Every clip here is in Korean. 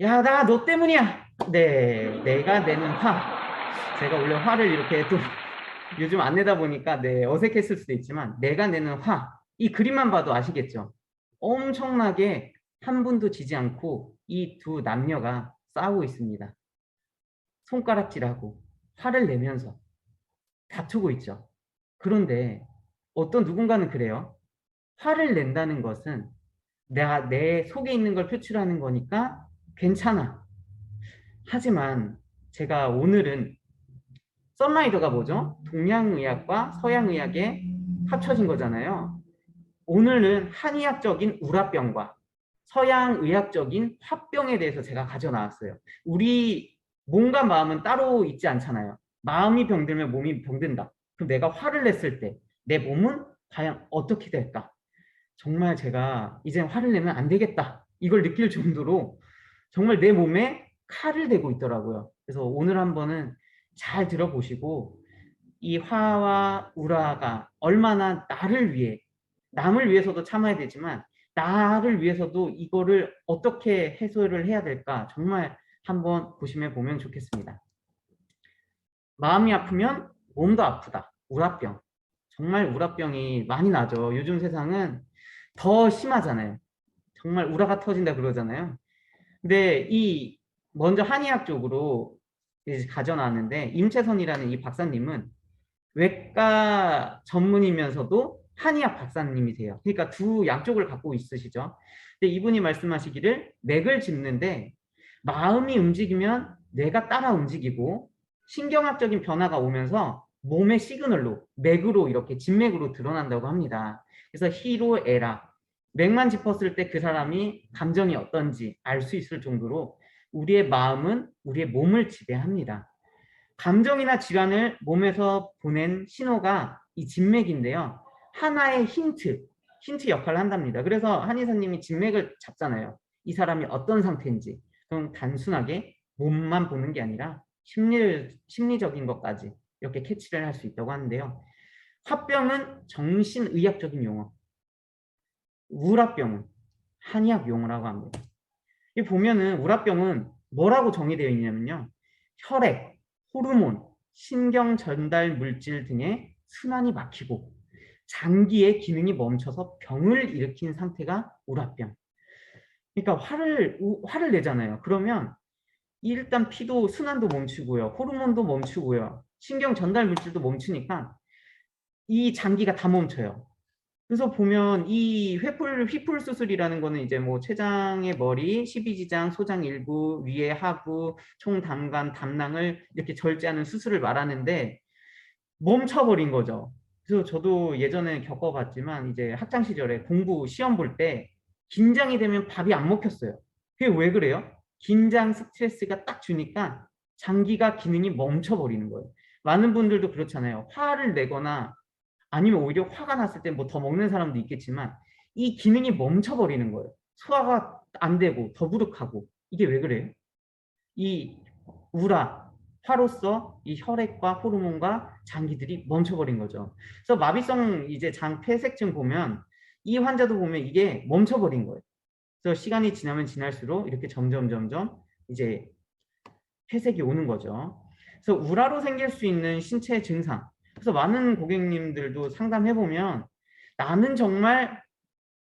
야, 나 너 때문이야. 네, 내가 내는 화. 제가 원래 화를 이렇게 또 요즘 안 내다 보니까 네, 어색했을 수도 있지만 내가 내는 화. 이 그림만 봐도 아시겠죠? 엄청나게 한 분도 지지 않고 이 두 남녀가 싸우고 있습니다. 손가락질하고 화를 내면서 다투고 있죠. 그런데 어떤 누군가는 그래요. 화를 낸다는 것은 내가 내 속에 있는 걸 표출하는 거니까 괜찮아. 하지만 제가 오늘은 썬라이더가 뭐죠? 동양의학과 서양의학의 합쳐진 거잖아요. 오늘은 한의학적인 우라병과 서양의학적인 화병에 대해서 제가 가져 나왔어요. 우리 몸과 마음은 따로 있지 않잖아요. 마음이 병들면 몸이 병든다. 그럼 내가 화를 냈을 때 내 몸은 과연 어떻게 될까? 정말 제가 이제 화를 내면 안 되겠다. 이걸 느낄 정도로 정말 내 몸에 칼을 대고 있더라고요. 그래서 오늘 한번은 잘 들어보시고 이 화와 우라가 얼마나 나를 위해, 남을 위해서도 참아야 되지만 나를 위해서도 이거를 어떻게 해소를 해야 될까 정말 한번 보시면 보면 좋겠습니다. 마음이 아프면 몸도 아프다. 우라병. 정말 우라병이 많이 나죠. 요즘 세상은 더 심하잖아요. 정말 우라가 터진다 그러잖아요. 근데 이 먼저 한의학 쪽으로 이제 가져나왔는데 임채선이라는 이 박사님은 외과 전문이면서도 한의학 박사님이세요. 그러니까 두 양쪽을 갖고 있으시죠. 근데 이분이 말씀하시기를 맥을 짚는데 마음이 움직이면 뇌가 따라 움직이고 신경학적인 변화가 오면서 몸의 시그널로 맥으로 이렇게 진맥으로 드러난다고 합니다. 그래서 희로 애라 맥만 짚었을 때 그 사람이 감정이 어떤지 알 수 있을 정도로 우리의 마음은 우리의 몸을 지배합니다. 감정이나 질환을 몸에서 보낸 신호가 이 진맥인데요. 하나의 힌트 역할을 한답니다. 그래서 한의사님이 진맥을 잡잖아요. 이 사람이 어떤 상태인지. 그럼 단순하게 몸만 보는 게 아니라 심리적인 것까지 이렇게 캐치를 할 수 있다고 하는데요. 화병은 정신의학적인 용어, 우라병은 한의학 용어라고 합니다. 이 보면은 우라병은 뭐라고 정의되어 있냐면요. 혈액, 호르몬, 신경 전달 물질 등의 순환이 막히고 장기의 기능이 멈춰서 병을 일으킨 상태가 우라병. 그러니까 화를 내잖아요. 그러면 일단 피도 순환도 멈추고요. 호르몬도 멈추고요. 신경 전달 물질도 멈추니까 이 장기가 다 멈춰요. 그래서 보면 이 휘풀 수술이라는 거는 이제 뭐 췌장의 머리, 십이지장, 소장 일부, 위에 하부, 총담관, 담낭을 이렇게 절제하는 수술을 말하는데 멈춰버린 거죠. 그래서 저도 예전에 겪어봤지만 이제 학창 시절에 공부 시험 볼 때 긴장이 되면 밥이 안 먹혔어요. 그게 왜 그래요? 긴장 스트레스가 딱 주니까 장기가 기능이 멈춰버리는 거예요. 많은 분들도 그렇잖아요. 화를 내거나 아니면 오히려 화가 났을 때 뭐 더 먹는 사람도 있겠지만 이 기능이 멈춰버리는 거예요. 소화가 안 되고 더부룩하고 이게 왜 그래요? 이 우라, 화로서 이 혈액과 호르몬과 장기들이 멈춰버린 거죠. 그래서 마비성 이제 장 폐색증 보면 이 환자도 보면 이게 멈춰버린 거예요. 그래서 시간이 지나면 지날수록 이렇게 점점 이제 폐색이 오는 거죠. 그래서 우라로 생길 수 있는 신체 증상. 그래서 많은 고객님들도 상담해보면 나는 정말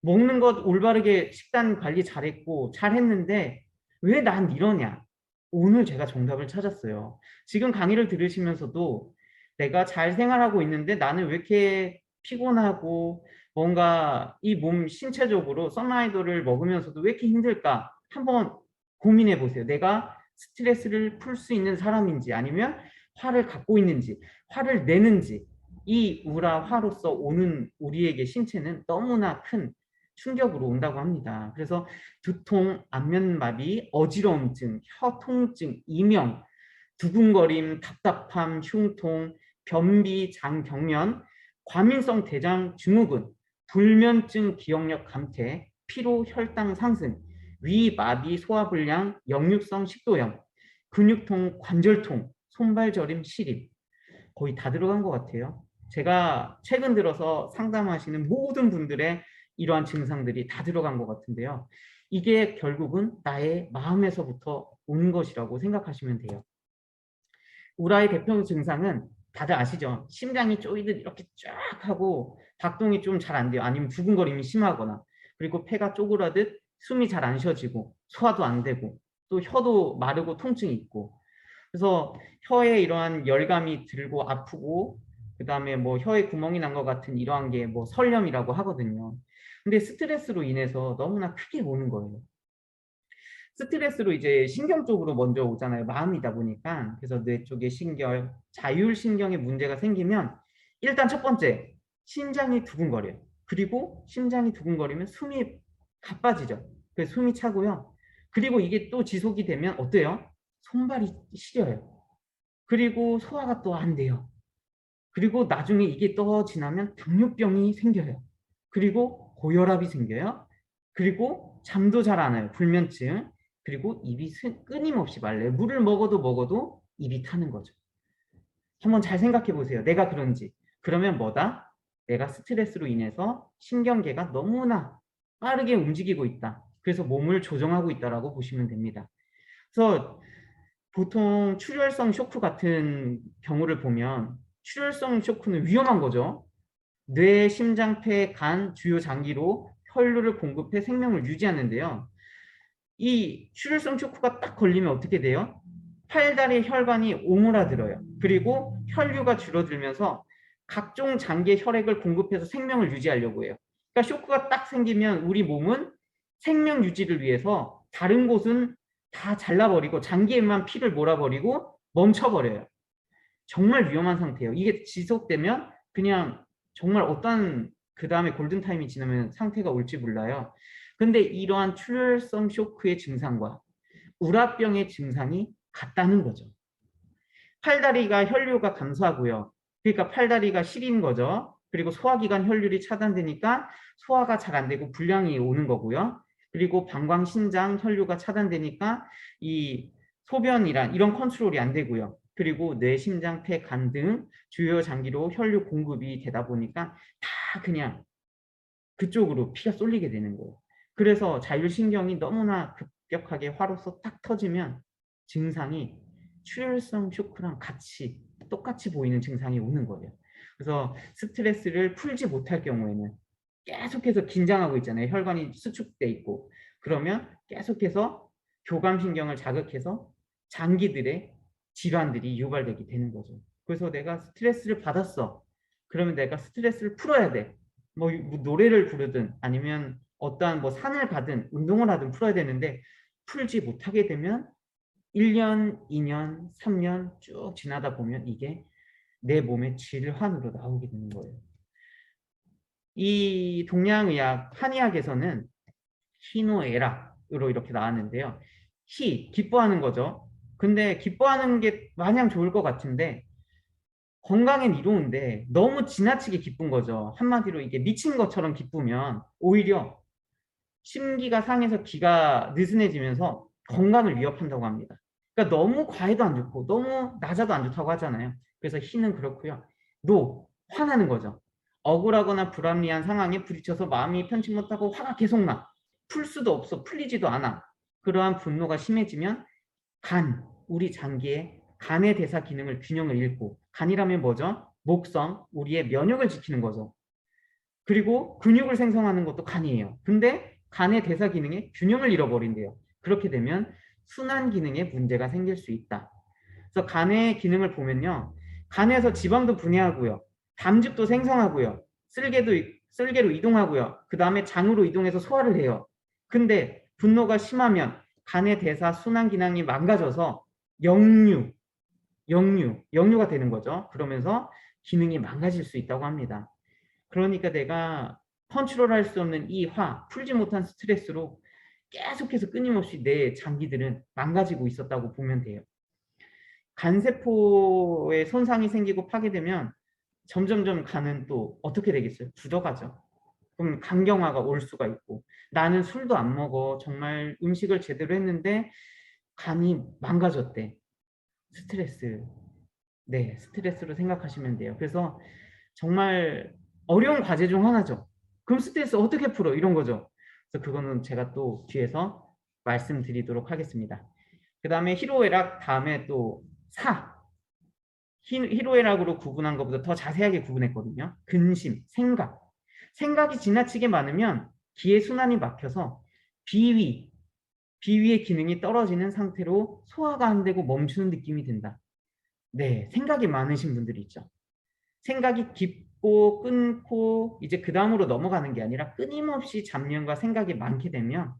먹는 것 올바르게 식단 관리 잘했고 잘했는데 왜 난 이러냐? 오늘 제가 정답을 찾았어요. 지금 강의를 들으시면서도 내가 잘 생활하고 있는데 나는 왜 이렇게 피곤하고 뭔가 이 몸 신체적으로 썬라이더를 먹으면서도 왜 이렇게 힘들까? 한번 고민해 보세요. 내가 스트레스를 풀 수 있는 사람인지 아니면 화를 갖고 있는지 화를 내는지 이 우라 화로서 오는 우리에게 신체는 너무나 큰 충격으로 온다고 합니다. 그래서 두통, 안면마비, 어지러움증, 혀통증, 이명, 두근거림, 답답함, 흉통, 변비, 장경련, 과민성 대장 증후군, 불면증, 기억력 감퇴, 피로, 혈당 상승, 위마비, 소화불량, 역류성 식도염, 근육통, 관절통, 손발저림, 시림 거의 다 들어간 것 같아요. 제가 최근 들어서 상담하시는 모든 분들의 이러한 증상들이 다 들어간 것 같은데요. 이게 결국은 나의 마음에서부터 오는 것이라고 생각하시면 돼요. 우라의 대표 증상은 다들 아시죠? 심장이 쪼이듯 이렇게 쫙 하고 박동이 좀 잘 안 돼요. 아니면 두근거림이 심하거나, 그리고 폐가 쪼그라듯 숨이 잘 안 쉬어지고 소화도 안 되고 또 혀도 마르고 통증이 있고, 그래서 혀에 이러한 열감이 들고 아프고, 그 다음에 뭐 혀에 구멍이 난 것 같은 이러한 게 뭐 설염이라고 하거든요. 근데 스트레스로 인해서 너무나 크게 오는 거예요. 스트레스로 이제 신경 쪽으로 먼저 오잖아요. 마음이다 보니까. 그래서 뇌 쪽에 신경, 자율신경에 문제가 생기면 일단 첫 번째, 심장이 두근거려요. 그리고 심장이 두근거리면 숨이 가빠지죠. 그래서 숨이 차고요. 그리고 이게 또 지속이 되면 어때요? 손발이 시려요. 그리고 소화가 또 안 돼요. 그리고 나중에 이게 또 지나면 당뇨병이 생겨요. 그리고 고혈압이 생겨요. 그리고 잠도 잘 안 와요. 불면증. 그리고 입이 끊임없이 말라요. 물을 먹어도 입이 타는 거죠. 한번 잘 생각해 보세요. 내가 그런지. 그러면 뭐다? 내가 스트레스로 인해서 신경계가 너무나 빠르게 움직이고 있다. 그래서 몸을 조정하고 있다라고 보시면 됩니다. 그래서 보통 출혈성 쇼크 같은 경우를 보면, 출혈성 쇼크는 위험한 거죠. 뇌, 심장, 폐, 간, 주요 장기로 혈류를 공급해 생명을 유지하는데요. 이 출혈성 쇼크가 딱 걸리면 어떻게 돼요? 팔다리 혈관이 오므라들어요. 그리고 혈류가 줄어들면서 각종 장기의 혈액을 공급해서 생명을 유지하려고 해요. 그러니까 쇼크가 딱 생기면 우리 몸은 생명 유지를 위해서 다른 곳은 다 잘라버리고 장기에만 피를 몰아버리고 멈춰버려요. 정말 위험한 상태예요. 이게 지속되면 그냥 정말 어떤, 그 다음에 골든타임이 지나면 상태가 올지 몰라요. 근데 이러한 출혈성 쇼크의 증상과 우라병의 증상이 같다는 거죠. 팔다리가 혈류가 감소하고요. 그러니까 팔다리가 시린 거죠. 그리고 소화기관 혈류이 차단되니까 소화가 잘 안 되고 불량이 오는 거고요. 그리고 방광, 신장 혈류가 차단되니까 이 소변이란 이런 컨트롤이 안 되고요. 그리고 뇌, 심장, 폐, 간 등 주요 장기로 혈류 공급이 되다 보니까 다 그냥 그쪽으로 피가 쏠리게 되는 거예요. 그래서 자율신경이 너무나 급격하게 화로서 딱 터지면 증상이 출혈성 쇼크랑 같이 똑같이 보이는 증상이 오는 거예요. 그래서 스트레스를 풀지 못할 경우에는 계속해서 긴장하고 있잖아요. 혈관이 수축돼 있고. 그러면 계속해서 교감신경을 자극해서 장기들의 질환들이 유발되게 되는 거죠. 그래서 내가 스트레스를 받았어. 그러면 내가 스트레스를 풀어야 돼. 뭐 노래를 부르든 아니면 어떠한 뭐 산을 가든 운동을 하든 풀어야 되는데, 풀지 못하게 되면 1년, 2년, 3년 쭉 지나다 보면 이게 내 몸의 질환으로 나오게 되는 거예요. 이 동양의학, 한의학에서는 희노애락으로 이렇게 나왔는데요. 기뻐하는 거죠. 근데 기뻐하는 게 마냥 좋을 것 같은데 건강엔 이로운데 너무 지나치게 기쁜 거죠. 한마디로 이게 미친 것처럼 기쁘면 오히려 심기가 상해서 기가 느슨해지면서 건강을 위협한다고 합니다. 그러니까 너무 과해도 안 좋고 너무 낮아도 안 좋다고 하잖아요. 그래서 희는 그렇고요. 화나는 거죠. 억울하거나 불합리한 상황에 부딪혀서 마음이 편치 못하고 화가 계속 나. 풀 수도 없어. 풀리지도 않아. 그러한 분노가 심해지면 우리 장기의 간의 대사 기능을 균형을 잃고, 간이라면 뭐죠? 목성, 우리의 면역을 지키는 거죠. 그리고 근육을 생성하는 것도 간이에요. 근데 간의 대사 기능에 균형을 잃어버린대요. 그렇게 되면 순환 기능에 문제가 생길 수 있다. 그래서 간의 기능을 보면요. 간에서 지방도 분해하고요. 담즙도 생성하고요. 쓸개로 이동하고요. 그 다음에 장으로 이동해서 소화를 해요. 근데 분노가 심하면 간의 대사 순환 기능이 망가져서 역류가 되는 거죠. 그러면서 기능이 망가질 수 있다고 합니다. 그러니까 내가 컨트롤할 수 없는 이 풀지 못한 스트레스로 계속해서 끊임없이 내 장기들은 망가지고 있었다고 보면 돼요. 간세포에 손상이 생기고 파괴되면 점점점 간은 또 어떻게 되겠어요? 굳어가죠. 그럼 간경화가 올 수가 있고, 나는 술도 안 먹어. 정말 음식을 제대로 했는데 간이 망가졌대. 스트레스. 네, 스트레스로 생각하시면 돼요. 그래서 정말 어려운 과제 중 하나죠. 그럼 스트레스 어떻게 풀어? 이런 거죠. 그래서 그거는 제가 또 뒤에서 말씀드리도록 하겠습니다. 그 다음에 희로애락 다음에 또 사. 희로애락으로 구분한 것보다 더 자세하게 구분했거든요. 근심, 생각. 생각이 지나치게 많으면 기의 순환이 막혀서 비위, 비위의 기능이 떨어지는 상태로 소화가 안 되고 멈추는 느낌이 든다. 네, 생각이 많으신 분들이 있죠. 생각이 깊고 끊고 이제 그 다음으로 넘어가는 게 아니라 끊임없이 잡념과 생각이 많게 되면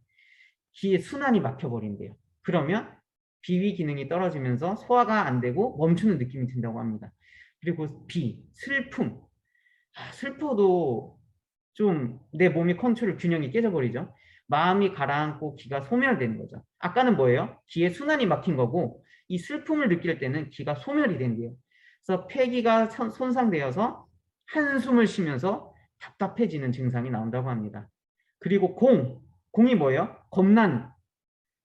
기의 순환이 막혀버린대요. 그러면 비위 기능이 떨어지면서 소화가 안 되고 멈추는 느낌이 든다고 합니다. 그리고 비, 슬픔. 슬퍼도 좀 내 몸이 컨트롤 균형이 깨져버리죠. 마음이 가라앉고 기가 소멸되는 거죠. 아까는 뭐예요? 기의 순환이 막힌 거고 이 슬픔을 느낄 때는 기가 소멸이 된대요. 그래서 폐기가 손상되어서 한숨을 쉬면서 답답해지는 증상이 나온다고 합니다. 그리고 공이 뭐예요?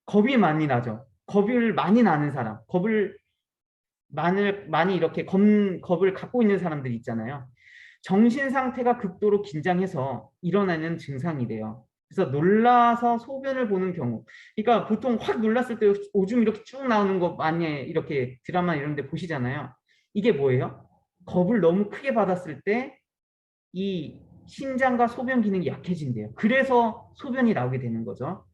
겁이 많이 나죠. 겁을 많이 나는 사람, 겁을 많이 이렇게 겁을 갖고 있는 사람들이 있잖아요. 정신 상태가 극도로 긴장해서 일어나는 증상이래요. 그래서 놀라서 소변을 보는 경우. 그러니까 보통 확 놀랐을 때 오줌 이렇게 쭉 나오는 거 많이 이렇게 드라마 이런 데 보시잖아요. 이게 뭐예요? 겁을 너무 크게 받았을 때 이 신장과 소변 기능이 약해진대요. 그래서 소변이 나오게 되는 거죠.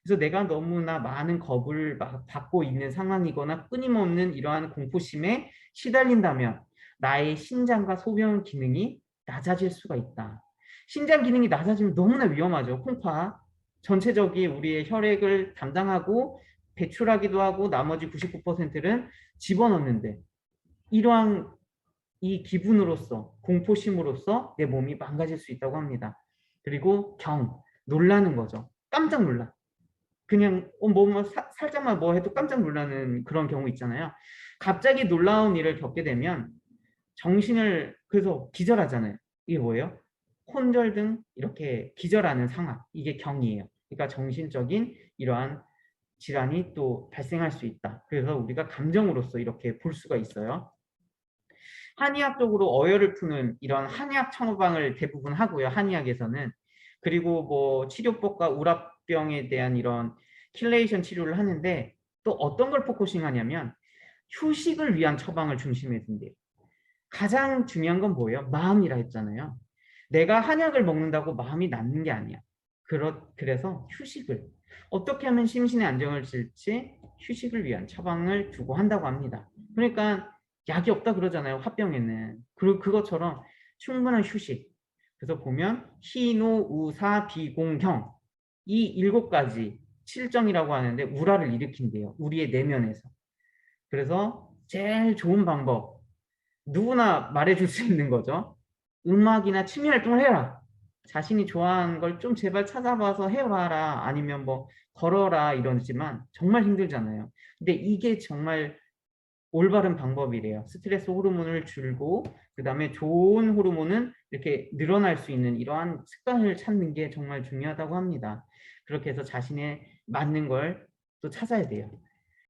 그래서 내가 너무나 많은 겁을 받고 있는 상황이거나 끊임없는 이러한 공포심에 시달린다면 나의 신장과 소변 기능이 낮아질 수가 있다. 신장 기능이 낮아지면 너무나 위험하죠. 콩파. 전체적인 우리의 혈액을 담당하고 배출하기도 하고 나머지 99%는 집어넣는데 이러한 이 기분으로서 공포심으로써 내 몸이 망가질 수 있다고 합니다. 그리고 놀라는 거죠. 깜짝 놀라. 그냥 살짝만 뭐 해도 깜짝 놀라는 그런 경우 있잖아요. 갑자기 놀라운 일을 겪게 되면 정신을 그래서 기절하잖아요. 이게 뭐예요? 혼절 등 이렇게 기절하는 상황. 이게 경이에요. 그러니까 정신적인 이러한 질환이 또 발생할 수 있다. 그래서 우리가 감정으로서 이렇게 볼 수가 있어요. 한의학적으로 어혈을 푸는 이런 한의학 처방을 대부분 하고요. 한의학에서는. 그리고 뭐 치료법과 우라병에 대한 이런 킬레이션 치료를 하는데 또 어떤 걸 포커싱 하냐면 휴식을 위한 처방을 중심에 둔대요. 가장 중요한 건 뭐예요? 마음이라 했잖아요. 내가 한약을 먹는다고 마음이 낫는 게 아니야. 그래서 휴식을 어떻게 하면 심신의 안정을 질지 휴식을 위한 처방을 두고 한다고 합니다. 그러니까 약이 없다 그러잖아요. 화병에는. 그리고 그것처럼 충분한 휴식. 그래서 보면 희노 우사 비공경 이 7가지 칠정이라고 하는데 우라를 일으킨대요. 우리의 내면에서. 그래서 제일 좋은 방법 누구나 말해줄 수 있는 거죠. 음악이나 취미 활동을 해라. 자신이 좋아하는 걸 좀 제발 찾아봐서 해봐라. 아니면 뭐 걸어라 이러지만 정말 힘들잖아요. 근데 이게 정말 올바른 방법이래요. 스트레스 호르몬을 줄고 그다음에 좋은 호르몬은 이렇게 늘어날 수 있는 이러한 습관을 찾는 게 정말 중요하다고 합니다. 그렇게 해서 자신의 맞는 걸 또 찾아야 돼요.